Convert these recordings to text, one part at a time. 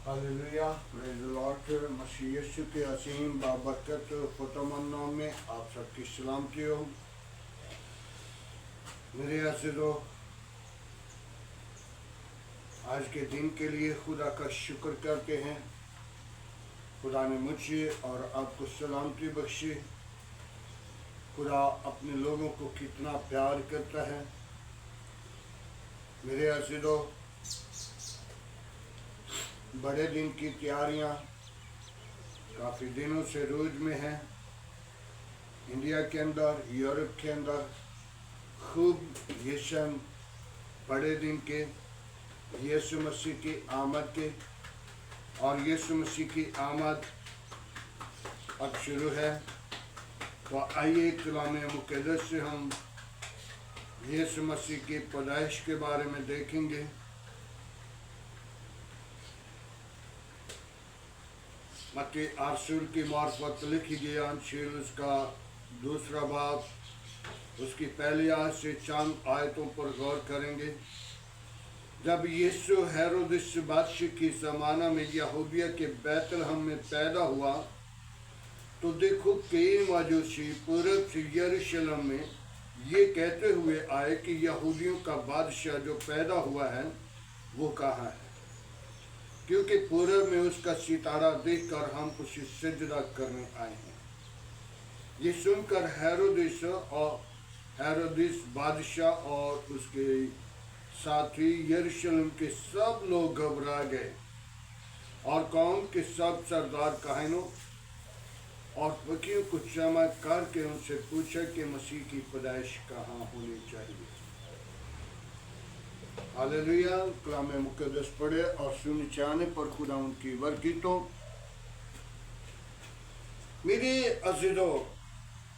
Hallelujah, praise the lord. मसीह यीशु के असीम बाबरकत खुतमन नाम में आप सबकी सलामती हो। मेरे अज़ीज़ों, आज के दिन के लिए खुदा का शुक्र करते हैं। खुदा ने मुझे और आपको सलामती बख्शी। खुदा अपने लोगों को कितना प्यार करता है। मेरे अज़ीज़ों, बड़े दिन की तैयारियां काफ़ी दिनों से रोज में हैं। इंडिया के अंदर, यूरोप के अंदर खूब जश्न बड़े दिन के, यीशु मसीह की आमद के। और यीशु मसीह की आमद अब शुरू है। तो आइए कलाम मुक़द्दस से हम यीशु मसीह की पैदाइश के बारे में देखेंगे। मत्ती रसूल की मार्फत लिखी गई अंजील उसका दूसरा बाब, उसकी पहली आयत से चंद आयतों पर गौर करेंगे। जब यीशु हेरोदेस बादशाह की ज़माना में यहूदिया के बैतलहम में पैदा हुआ, तो देखो कई मजूसी पूरब से यरूशलेम में ये कहते हुए आए कि यहूदियों का बादशाह जो पैदा हुआ है वो कहाँ है, क्योंकि पूरब में उसका सितारा देखकर हम उसे सजदा करने आए हैं। ये सुनकर हेरोदेस बादशाह और उसके साथी यरूशलेम के सब लोग घबरा गए और कौम के सब सरदार काहिनों और फकीरों को जमा करके उनसे पूछा कि मसीह की पैदाइश कहाँ होनी चाहिए। हालेलुया, कलाम मुक़द्दस पढ़े और सुन चाहने पर खुदा उनकी बरकतों। मेरे अज़ीज़ों,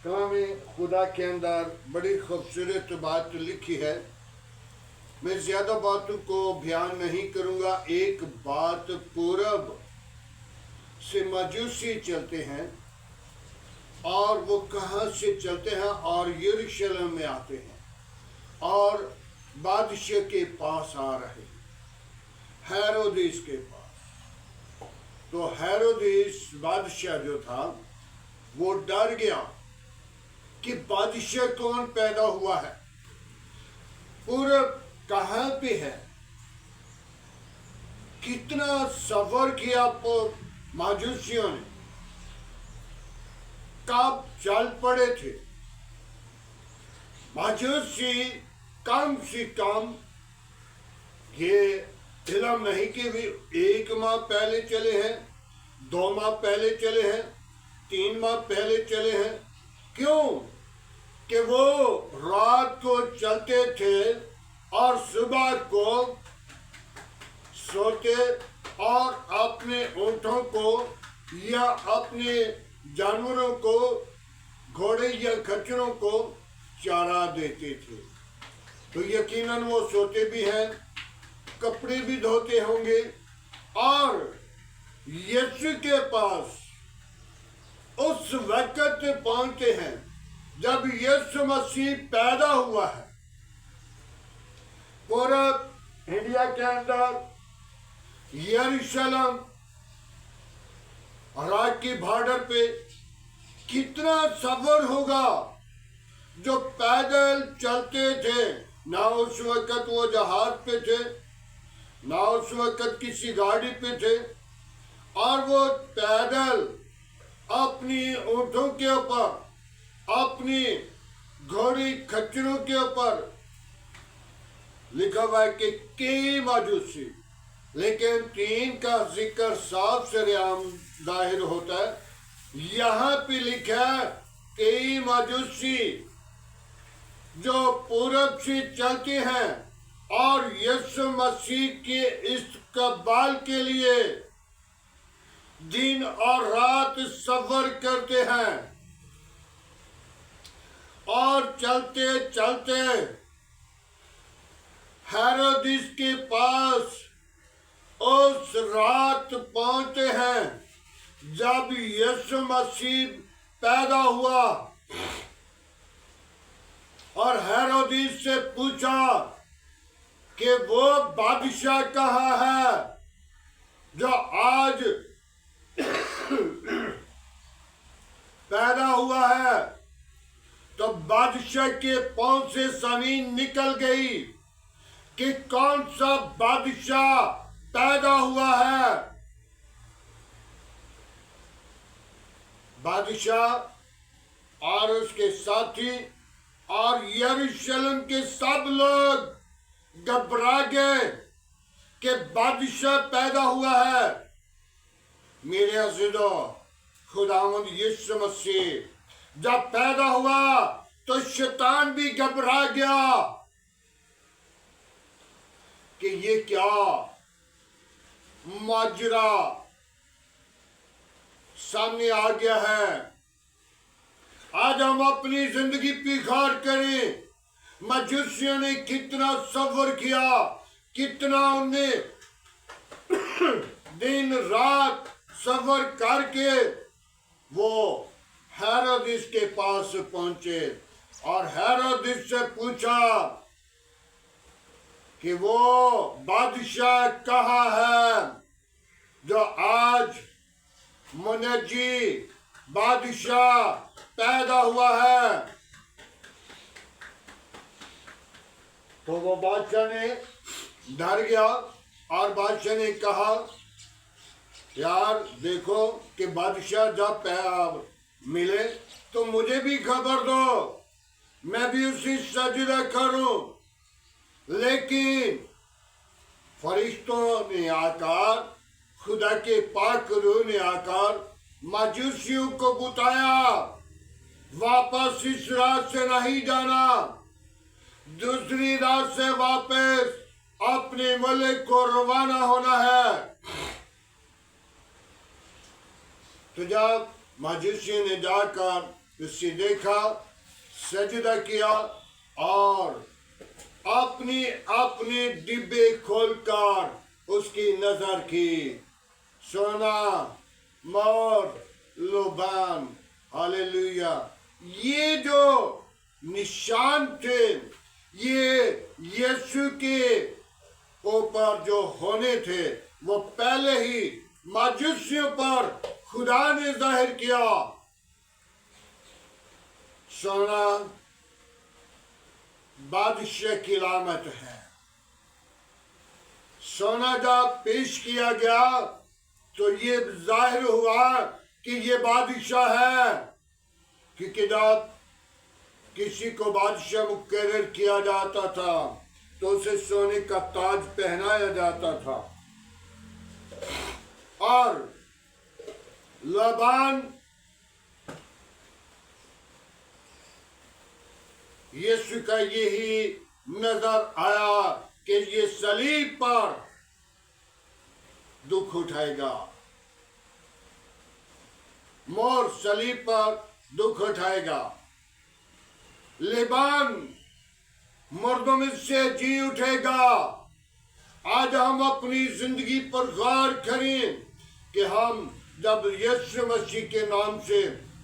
कलाम खुदा के अंदर बड़ी खूबसूरत बात लिखी है। मैं ज़्यादा बातों को बयान नहीं करूँगा। एक बात, पूरब से मजूसी चलते हैं और वो कहाँ से चलते हैं और यरूशलेम में आते हैं और बादशाह के पास आ रहे, हेरोदेस के पास। तो हेरोदेस बादशाह जो था वो डर गया कि बादशाह कौन पैदा हुआ है, पूरब कहाँ पे है। कितना सफर किया माजूसियों ने, कब चल पड़े थे माजूसी। कम से कम ये इल्म नहीं कि भी 1 माह पहले चले हैं, 2 माह पहले चले हैं, 3 माह पहले चले हैं। क्यों कि वो रात को चलते थे और सुबह को सोते और अपने ऊँटों को या अपने जानवरों को, घोड़े या खच्चरों को चारा देते थे। तो यकीनन वो सोते भी हैं, कपड़े भी धोते होंगे। और यीशु के पास उस वक्त पहुंचते हैं जब यीशु मसीह पैदा हुआ है। पूरब इंडिया के अंदर यरूशलेम इराक की बॉर्डर पे कितना सफर होगा जो पैदल चलते थे। ना उस वक्त वो जहाज पे थे, ना उस वक्त किसी गाड़ी पे थे, और वो पैदल अपनी ऊँटों के ऊपर, अपनी घोड़ी खच्चरों के ऊपर। लिखा हुआ है कि कई मजूसी, लेकिन 3 का जिक्र साफ सरेआम जाहिर होता है। यहाँ पे लिखा है कई मजूसी जो पूरब से चलते हैं और यीशु मसीह के इस्तकबाल के लिए दिन और रात सफर करते हैं। और चलते चलते हेरोदेस के पास उस रात पहुंचते हैं जब यीशु मसीह पैदा हुआ। और हेरोदेस से पूछा कि वो बादशाह कहाँ है जो आज पैदा हुआ है, तो बादशाह के पांव से जमीन निकल गई कि कौन सा बादशाह पैदा हुआ है। बादशाह और उसके साथी और यरूशलेम के सब लोग घबरा गए कि बादशाह पैदा हुआ है। मेरे अज़ीज़ों, खुदावंद यीशु मसीह जब पैदा हुआ तो शैतान भी घबरा गया कि ये क्या माजरा सामने आ गया है। आज हम अपनी जिंदगी पिखार करें। मजूसियों ने कितना सफर किया, कितना उन्हें दिन रात सफर करके वो हेरोदिस के पास पहुंचे और हेरोदिस से पूछा कि वो बादशाह कहाँ है जो आज मुनज्जी बादशाह पैदा हुआ है। तो वो बादशाह ने डर गया और बादशाह ने कहा, यार देखो कि बादशाह जब मिले तो मुझे भी खबर दो, मैं भी उसी सजदा करूं। लेकिन फरिश्तों ने आकर, खुदा के पाक रूह ने आकर मजूसियों को बताया, वापस इस रात से नहीं जाना, दूसरी रात से वापस अपने मुल्क को रवाना होना है। तो जब मजूसियों ने जाकर उसे देखा, सजदा किया और अपनी अपने डिब्बे खोलकर उसकी नजर की, सोना, मोर, लुबान, हालेलुया, ये जो निशान थे, ये यीशु के ऊपर जो होने थे, वो पहले ही मजूसियों पर खुदा ने जाहिर किया। सोना बादशाह की अलामत है। सोना जब पेश किया गया तो ये जाहिर हुआ कि ये बादशाह है, क्योंकि जब किसी को बादशाह मुकर्रर किया जाता था तो उसे सोने का ताज पहनाया जाता था। और लबान यीशु का यही नजर आया कि ये सलीब पर दुख उठाएगा, मोर सलीब पर दुख उठाएगा, लेबान मर्दों में से जी उठेगा। आज हम अपनी जिंदगी पर गौर करें कि हम जब यीशु मसीह के नाम से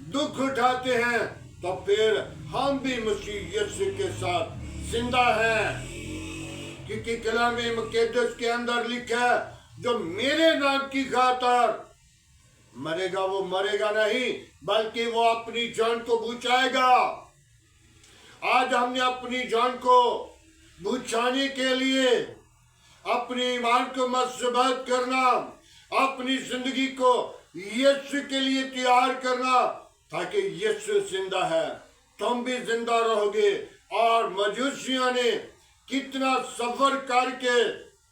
दुख उठाते हैं तो फिर हम भी मसीह यीशु के साथ जिंदा हैं, क्योंकि कलामे मुक़द्दस के अंदर लिखा है, जो मेरे नाम की खातिर मरेगा वो मरेगा नहीं, बल्कि वो अपनी जान को बचाएगा। आज हमने अपनी जान को बचाने के लिए अपनी ईमान को मजबूत करना, अपनी जिंदगी को यीशु के लिए तैयार करना, ताकि यीशु जिंदा है, तुम भी जिंदा रहोगे। और मजूसियों ने कितना सफर करके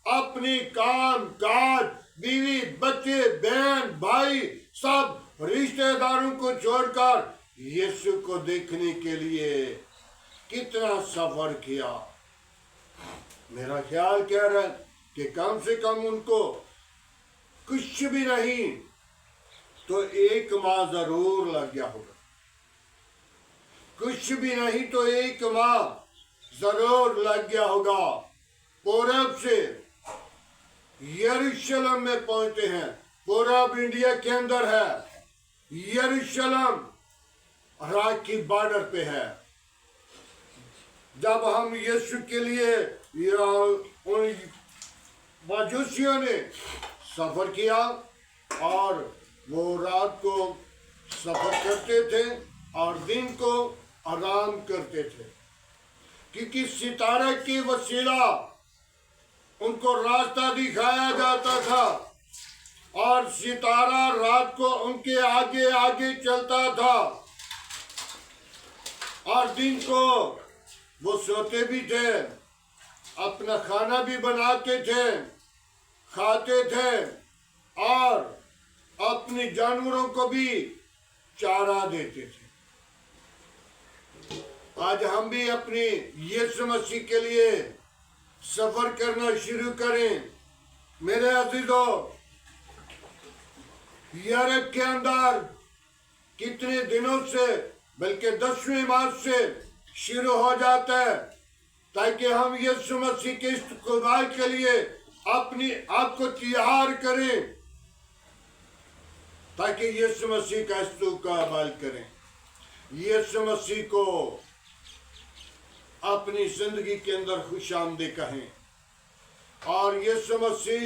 अपनी काम काज, बीवी, बच्चे, बहन, भाई, सब रिश्तेदारों को छोड़कर यीशु को देखने के लिए कितना सफर किया। मेरा ख्याल कह रहा है कि कम से कम उनको कुछ भी नहीं तो 1 माह जरूर लग गया होगा, कुछ भी नहीं तो 1 माह जरूर लग गया होगा। पूरब से यरूशलेम में पहुंचते हैं, पूरब इंडिया के अंदर है, यरूशलेम इराक की बॉर्डर पे है। जब हम यीशु के लिए उन मजूसियों ने सफर किया और वो रात को सफर करते थे और दिन को आराम करते थे, क्योंकि सितारे की वसीला उनको रास्ता दिखाया जाता था और सितारा रात को उनके आगे आगे चलता था और दिन को वो सोते भी थे, अपना खाना भी बनाते थे, खाते थे और अपने जानवरों को भी चारा देते थे। आज हम भी अपनी यीशु मसीह के लिए सफर करना शुरू करें। मेरे अजीजों, यूरोप के अंदर कितने दिनों से, बल्कि 10वें माह से शुरू हो जाता है, ताकि हम यीशु मसीह के इस्तकबाल के लिए अपनी आप को तैयार करें, ताकि यीशु मसीह का इस्तकबाल करें, यीशु मसीह को अपनी जिंदगी के अंदर खुशामदीद कहें। और यीशु मसीह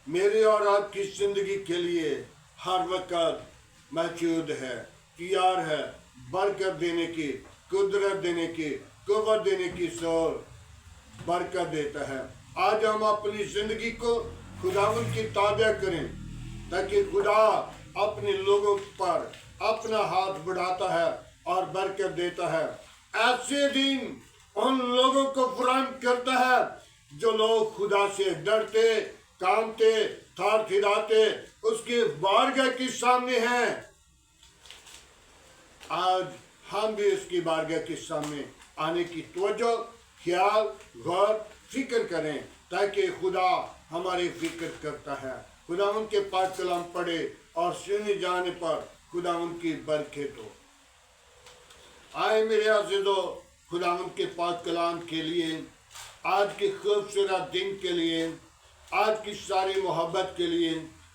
मेरे और आपकी जिंदगी के लिए हर वक्त मौजूद है, तैयार है बरकत देने की, कुदरत देने की, कुव्वत देने की, सोर बरकत देता है। आज हम अपनी जिंदगी को खुदावंद की ताबे करें, ताकि खुदा अपने लोगों पर अपना हाथ बढ़ाता है और बरकत देता है। ऐसे दिन उन लोगों को फराहम करता है जो लोग खुदा से डरते, कांपते, थार थिराते उसके बारगाह के सामने हैं। आज हम भी उसकी बारगाह के सामने आने की तवज्जो, ख्याल, गौर, फिक्र करें, ताकि खुदा हमारी फिक्र करता है। खुदा उनके पाक कलाम पढ़े और सुने जाने पर खुदा उनकी बरकत हो। आए मेरे अज़ीज़ों, खुदा उनके पाक कलाम के लिए, आज के खूबसूरत दिन के लिए, आज की सारी मोहब्बत के लिए,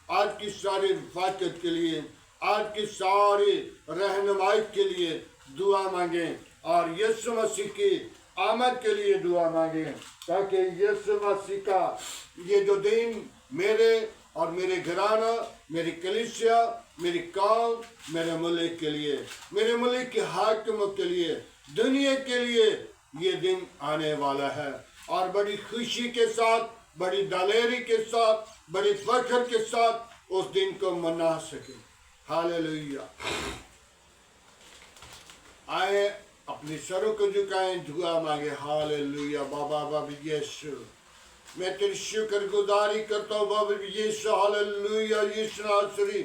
आज की सारी रफ़ाकत के लिए, आज की सारी रहनुमाई के लिए दुआ मांगें और यीशु मसीह की आमद के लिए दुआ मांगें, ताकि यीशु मसीह का ये जो दिन मेरे और मेरे घराना, मेरी कलीसिया, मेरी कौम, मेरे मुल्क के लिए, मेरे मुल्क के हाकिमों के लिए, दुनिया के लिए ये दिन आने वाला है। और बड़ी खुशी के साथ, बड़ी दलेरी के साथ, बड़ी फख्र के साथ उस दिन को मना सके। हालेलुया। आए अपने सरों को झुकाएं, दुआ मांगे। हालेलुया। बाबा बाबा यीशु, मैं तेरी शुक्रगुजारी करता हूँ बाबा यीशु। हालेलुया। यीशु नासरी,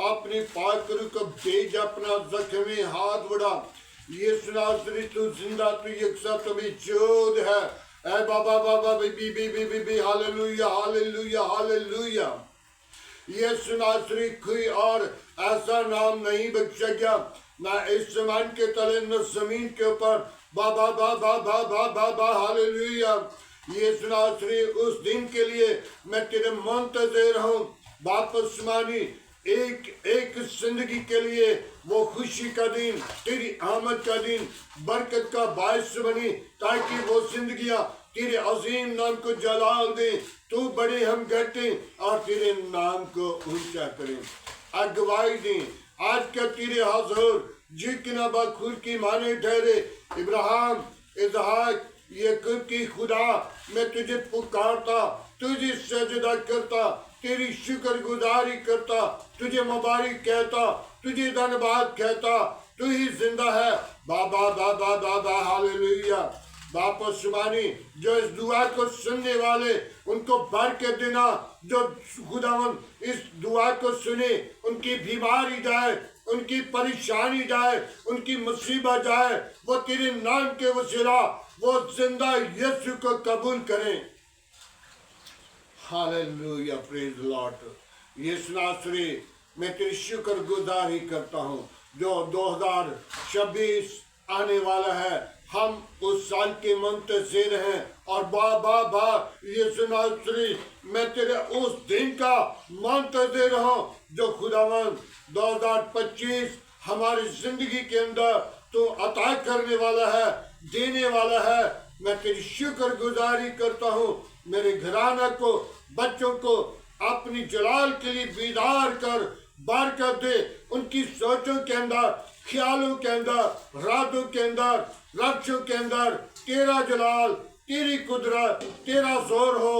अपनी पाक रूह को भेज, अपना जख्मी हाथ बढ़ा। यीशु नासरी, तू जिंदा, तू यकसा, तू मौजूद है। ऐ बाबा बाबा बी बी बी बी बी। Hallelujah hallelujah hallelujah. यीशु नासरी, कोई और ऐसा नाम नहीं बख्शा गया, ना इस जमान के तले न जमीन के ऊपर। बाबा बाबा बाबा बाबा। हालेलुया। यीशु नासरी, उस दिन के लिए मैं तेरे मुंतज़िर हूँ। वापस मानी एक जिंदगी के लिए, वो खुशी का दिन, तेरी आमद का दिन बरकत का बायस बनी, ताकि वो जिंदगियां तेरे अजीम नाम को जलाल दे। तू बड़े हम गढ़ते और तेरे नाम को ऊंचा करें, अगवाई दें। आज का तेरे हजूर जितना बखुर की माने ठहरे, इब्राहिम, इसहाक, याकूब की खुदा, मैं तुझे पुकारता, तुझे सजदा करता, तेरी शुक्रगुजारी करता, तुझे मुबारक कहता, तुझे धन्यवाद कहता। तू ही जिंदा है बाबा बाबा बाबा। हालेलुया। बापा सुबानी, जो इस दुआ को सुनने वाले उनको बरकत देना, जो खुदावन इस दुआ को सुने उनकी बीमारी जाए, उनकी परेशानी जाए, उनकी मुसीबत जाए, वो तेरे नाम के वसीला वो जिंदा यीशु को कबूल करें। हालेलुया। Praise Lord. यीशु नासरी, मैं तेरी शुक्रगुजारी करता हूँ जो 2026 आने वाला है। हम उस साल के मुंतज़िर हैं और बाबा बा यीशु नासरी, मैं तेरे उस दिन का मुंतज़िर हूँ जो खुदावन 2025 हमारी जिंदगी के अंदर तो अता करने वाला है, देने वाला है। मैं तेरी शुक्रगुजारी करता हूँ। मेरे घराना को, बच्चों को, अपनी जलाल के लिए बेदार कर, बरकत दे उनकी सोचों के अंदर, ख्यालों के अंदर, रातों के अंदर, लक्ष्यों के अंदर तेरा जलाल, तेरी कुदरत, तेरा जोर हो।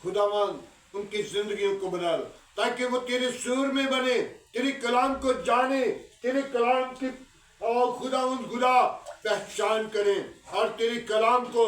खुदावन उनकी जिंदगियों को बदल, ताकि वो तेरे सुर में बने, तेरे कलाम को जाने, तेरे कलाम की और खुदा पहचान करें और तेरे कलाम को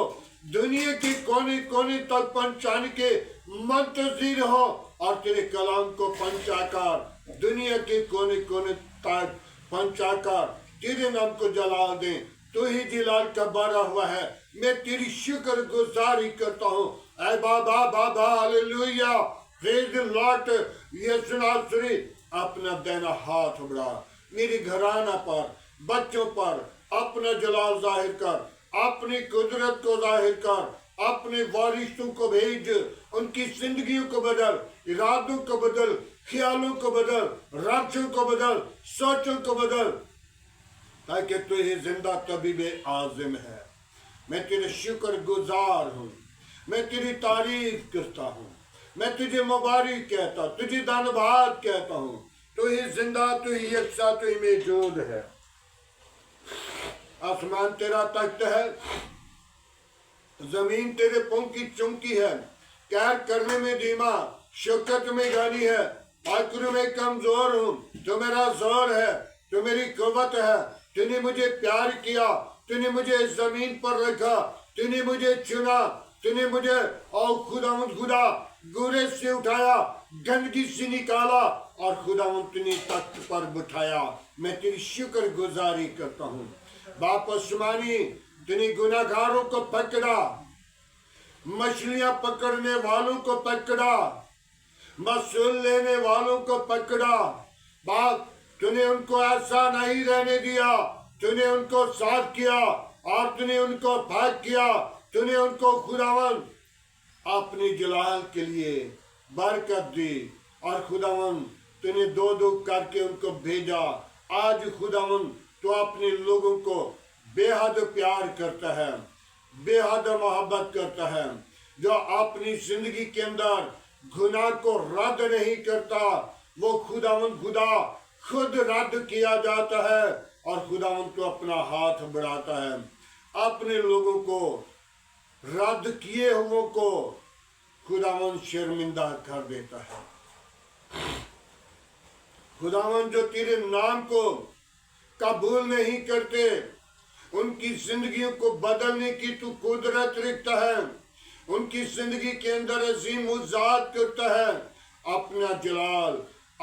दुनिया के कोने कोने तक पहुंचाने के मुंतजिर हो और तेरे कलाम को पहुंचाकर दुनिया के कोने कोने तक पहुंचाकर तेरे नाम को जलाल दें। तू ही जलाल का बड़ा हुआ है। मैं तेरी शुक्र गुजारी करता हूँ। ऐ बाबा बाबा हालेलुया, प्रेज द लॉर्ड। यीशु नासरी अपना देना हाथ बढ़ा, मेरे घराना पर, बच्चों पर अपना जलाल जाहिर कर, अपनी कुदरत को जाहिर कर, अपने वारिसों को भेज, उनकी जिंदगियों को बदल, इरादों को बदल, ख्यालों को बदल, राशों को बदल, सोचों को बदल, ताकि तू ही जिंदा तबीब आज़िम है। मैं तेरे शुक्र गुजार हूँ, मैं तेरी तारीफ करता हूँ, मैं तुझे मुबारक कहता, तुझे धन्यवाद कहता हूँ। तू ही जिंदा, तू ही यकसा, तू ही मौजूद है। आसमान तेरा तख्त है, जमीन तेरे पांव की चौकी है। कहर करने में धीमा, शौकत में गानी है, आखिर में कमजोर हूँ। तो मेरा जोर है, तो मेरी कुव्वत है। तूने मुझे प्यार किया, तूने मुझे जमीन पर रखा, तूने मुझे चुना, तूने मुझे और खुदा गुरे से उठाया, गंदगी से निकाला और खुदावंद तूने तख्त पर बिठाया। मैं तेरी शुक्र गुजारी करता हूँ। बाप आसमानी, तूने गुनाहगारों को पकड़ा, मछलियां पकड़ने वालों को पकड़ा, मसूल लेने वालों को पकड़ा। बाप तूने उनको ऐसा नहीं रहने दिया, तूने उनको साफ किया और तूने उनको भाग किया। तूने उनको खुदावन अपने जलाल के लिए बरकत दी और खुदावन तूने दो दो करके उनको भेजा। आज खुदावन तो अपने लोगों को बेहद प्यार करता है, बेहद मोहब्बत करता है। जो अपनी जिंदगी के अंदर गुनाह को रद्द नहीं करता, वो खुदावन खुदा खुद रद्द किया जाता है और खुदावन तो अपना हाथ बढ़ाता है। अपने लोगों को, रद्द किए हुओं को खुदावन शर्मिंदा कर देता है। खुदावन जो तेरे नाम को कबूल नहीं करते, उनकी जिंदगियों को बदलने की तू कुदरत रखता है, उनकी जिंदगी के अंदर अजीम मुजात करता है। अपना जलाल,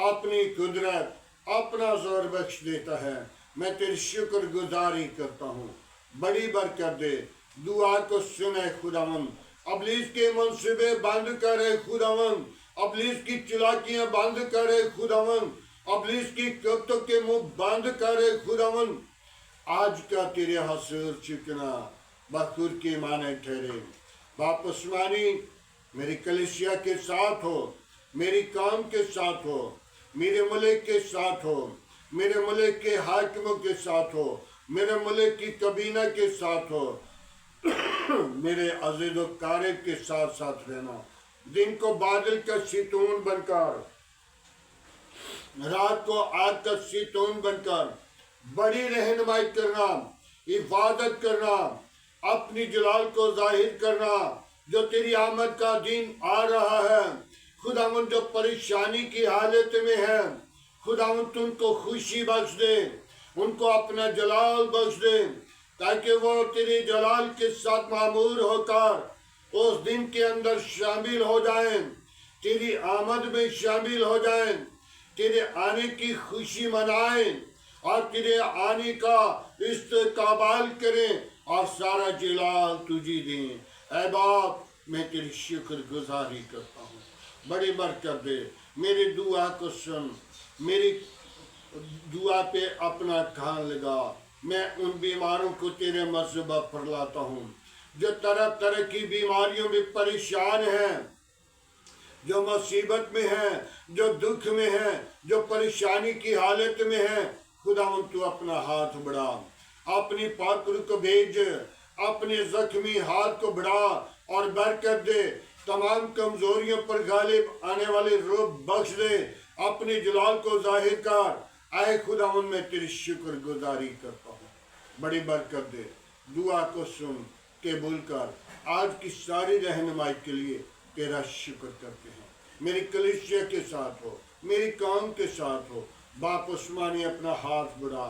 अपनी कुदरत, अपना जोर बख्श देता है। मैं तेरी शुक्र गुजारी करता हूँ। बड़ी बरकत दे, दुआ को सुने खुदावन। अबलीस के मंसूबे बंद करे खुदावन, अबलीस की चलाकियां बंद करे खुदावन, अबलीस की कब्तों के मुंह बंद करे खुदावन। आज का तेरे हसूर चिकना बखूर के माने ठहरे। बाप उस्मानी मेरी कलिसिया के साथ हो, मेरी काम के साथ हो, मेरे मुल्क के साथ हो, मेरे मुल्क के हाकिमों के साथ हो, मेरे मुल्क की कबीना के साथ हो, मेरे अजीज कारिब के साथ साथ रहना। दिन को बादल का सितून बनकर, रात को आग का सितून बनकर बड़ी रहनुमाई करना, इबादत करना, अपनी जलाल को जाहिर करना। जो तेरी आमद का दिन आ रहा है, खुदावन जो परेशानी की हालत में है, खुदावन तुमको खुशी बख्श दे, उनको अपना जलाल बख्श दे, ताकि वो तेरे जलाल के साथ मामूर होकर उस दिन के अंदर शामिल हो जाएं, तेरी आमद में शामिल हो जाएं, तेरे आने की खुशी मनाएं और तेरे आने का इस्तकबाल करें और सारा जलाल तुझे दें। ऐ बाप मैं तेरी शुक्र गुजारी करता हूँ। बड़ी बरकत दे, मेरी दुआ को सुन, मेरी दुआ पे अपना कान लगा। मैं उन बीमारों को तेरे मज़हबा पर लाता हूँ जो तरह तरह की बीमारियों में परेशान हैं, जो मुसीबत में हैं, जो दुख में हैं, जो परेशानी की हालत में हैं। खुदावंद तू अपना हाथ बढ़ा, अपनी पाक रूह को भेज, अपने जख्मी हाथ को बढ़ा और बरकत दे। तमाम कमजोरियों पर गालिब आने वाले रूप बख्श दे। अपने जलाल को जाहिर कर। आए खुदावन मैं तेरी शुक्रगुजारी करता हूँ, बड़ी बरकत दे। दुआ को सुन कबूल कर। आज की सारी रहनुमाई के लिए तेरा शुक्र करते हैं। मेरी कलीसिया के साथ हो, मेरी कौम के साथ हो। बाप उस्मानी अपना हाथ बढ़ा।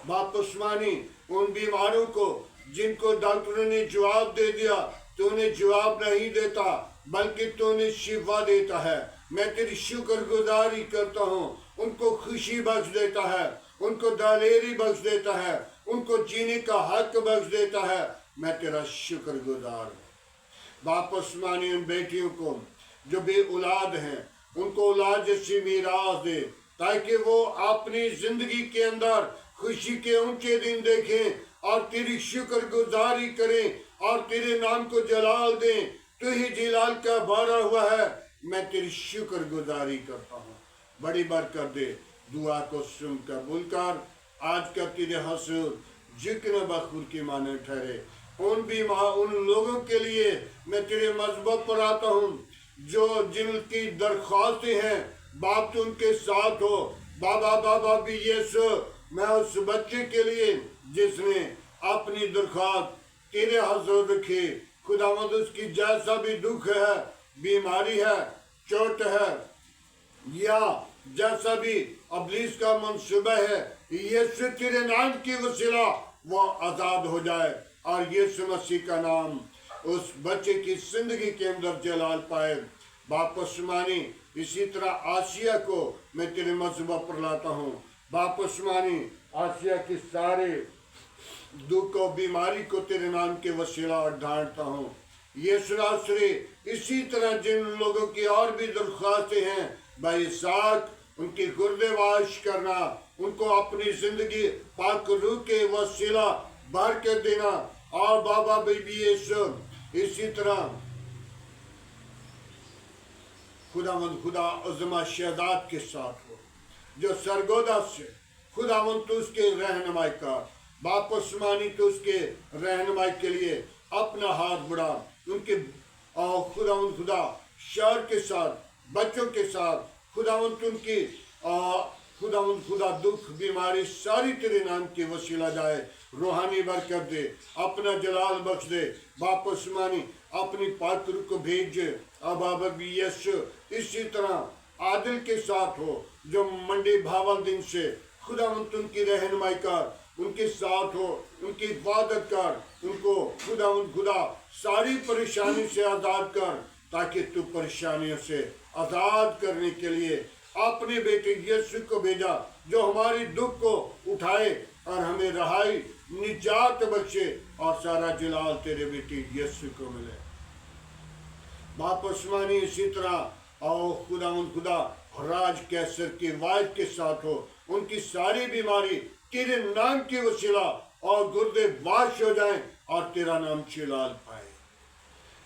बाप उस्मानी उन बीमारों को जिनको डॉक्टरों ने जवाब दे दिया, तो उन्हें जवाब नहीं देता बल्कि तो उन्हें शिफा देता है। मैं तेरी शुक्रगुजारी करता हूँ। उनको खुशी बख्श देता है, उनको दलेरी बख्श देता है, उनको जीने का हक बख्श देता है। मैं तेरा शुक्रगुजार हूँ। बाप उस्मानी उन बेटियों को जो बे औलाद हैं, उनको औलाद जैसी मीरास दे, ताकि वो अपनी जिंदगी के अंदर खुशी के ऊंचे दिन देखें और तेरी शुक्रगुजारी करें और तेरे नाम को जलाल दें। तू ही जलाल का भरा हुआ है। मैं तेरी शुक्रगुजारी करता हूँ, बड़ी बरकत दे। दुआ को सुन कबूल कर। आज का तेरे हसूर जिक्र बखूर की माने ठहरे। उन लोगों के लिए मैं तेरे मजहब पर आता हूँ जो जिनकी दरख्वास्तें हैं, बाप तो उनके साथ हो। बाबा बाबा भी यीशु, मैं उस बच्चे के लिए जिसने अपनी दरख्वास्त तेरे हजूर रखी, खुदावंद उसकी जैसा भी दुख है, बीमारी है, चोट है, या जैसा भी अबलीस का मंसूबा है, यीशु तेरे नाम की वसीला वो आजाद हो जाए और यीशु मसीह का नाम उस बच्चे की जिंदगी के अंदर जलाल पाए। बाप उस्मानी इसी तरह आसिया को मैं तेरे मजहब पर लाता हूँ। बाप उस्मानी आसिया की सारे दुख और बीमारी को तेरे नाम के वसीला और ढांढता हूँ। यीशु नासरी इसी तरह जिन लोगों की और भी दरख्वास्तें हैं, भाई साथ उनकी गुर्दे वाश करना, उनको अपनी जिंदगी पाक रूह के वसीला भर के देना। और बाबा बीबी यीशु इसी तरह खुदा उज़्मा शहदाद के साथ हो जो सरगोदा से, खुदावंद तू उसके रहनुमाई का। बाप उस्मानी तो उसके रहनुमाई के लिए अपना हाथ बढ़ा। उनके खुदा शहर के साथ, बच्चों के साथ, खुदावंद उनकी खुदा दुख बीमारी सारी तेरे नाम की वसीला जाए। रूहानी बरकत दे, अपना जलाल बख्श दे। बाप उस्मानी अपनी पात्र को भेज। अब यीशु इसी तरह आदिल के साथ हो जो मंडी भावल दिन से, खुदावंद उनकी रहनुमाई कर, उनके साथ हो, उनकी इबादत कर, उनको खुदा सारी परेशानी से आज़ाद कर, ताकि तू परेशानियों से आज़ाद करने के लिए अपने बेटे यीशु को भेजा जो हमारी दुख को उठाए और हमें रहाई निजात बख्शे और सारा जलाल तेरे बेटे यीशु को मिले। बाप उस्मानी इसी तरह और खुदा राज कैसर की वायद के साथ हो, उनकी सारी बीमारी तेरे नाम की वसीला और गुर्दे वाश हो जाएं और तेरा नाम जलाल पाए।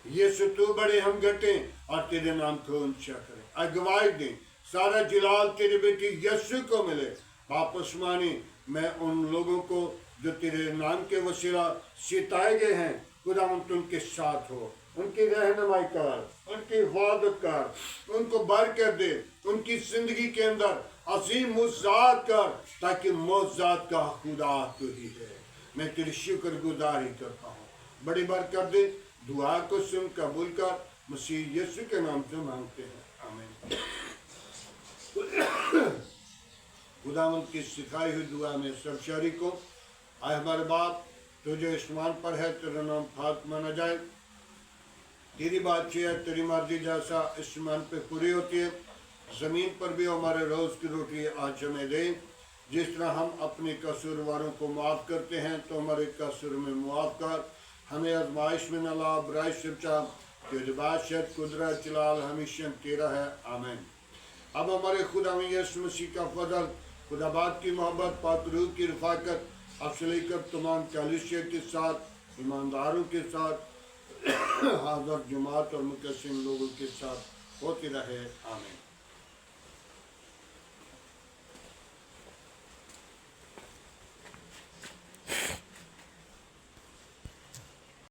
यीशु तू बड़े हम घटे और तेरे नाम को ऊंचा करे, अगवाई दे, सारा जलाल तेरे बेटे यीशु को मिले। बाप उस्मानी मैं उन लोगों को जो तेरे नाम के वसीला सिताए गए हैं, खुदावंद उनके साथ हो, उनकी रहनुमाई कर, उनकी हिफाजत कर, उनको बरकत दे, उनकी जिंदगी के अंदर अजीम मुआज़ात कर, ताकि मुआज़ात का खुदा तू ही है। मैं तेरी शुक्रगुजारी करता हूँ, बड़ी बरकत दे। दुआ को सुन कबूल कर, मसीह यीशु के नाम से मांगते हैं, आमीन। खुदावंद की सिखाई हुई दुआ में सब शरीक को। आए हमारे बाप, तो जो आसमान पर है तेरा नाम पाक माना जाए, तेरी बादशाह तेरी मर्जी जैसा आसमान पे पूरी होती है, ज़मीन पर भी हमारे रोज़ की रोटी आज हमें दे। जिस तरह हम अपने कसूरवारों को माफ़ करते हैं, तो हमारे कसूर में मुआफ़ कर। हमें आज़माइश में न ला, बुराई से बचा, क्योंकि बादशाह कुदरत जलाल हमेशा तेरा है, आमीन। अब हमारे खुदा में यीशु मसीह का फजल, खुदा बाप की मोहब्बत, पाक रूह की रफ़ाकत आपसे लेकर तमाम कलीसिया के साथ, ईमानदारों के साथ, हाज़िर जमात और मुकस्सिम लोगों के साथ होती रहे, आमीन।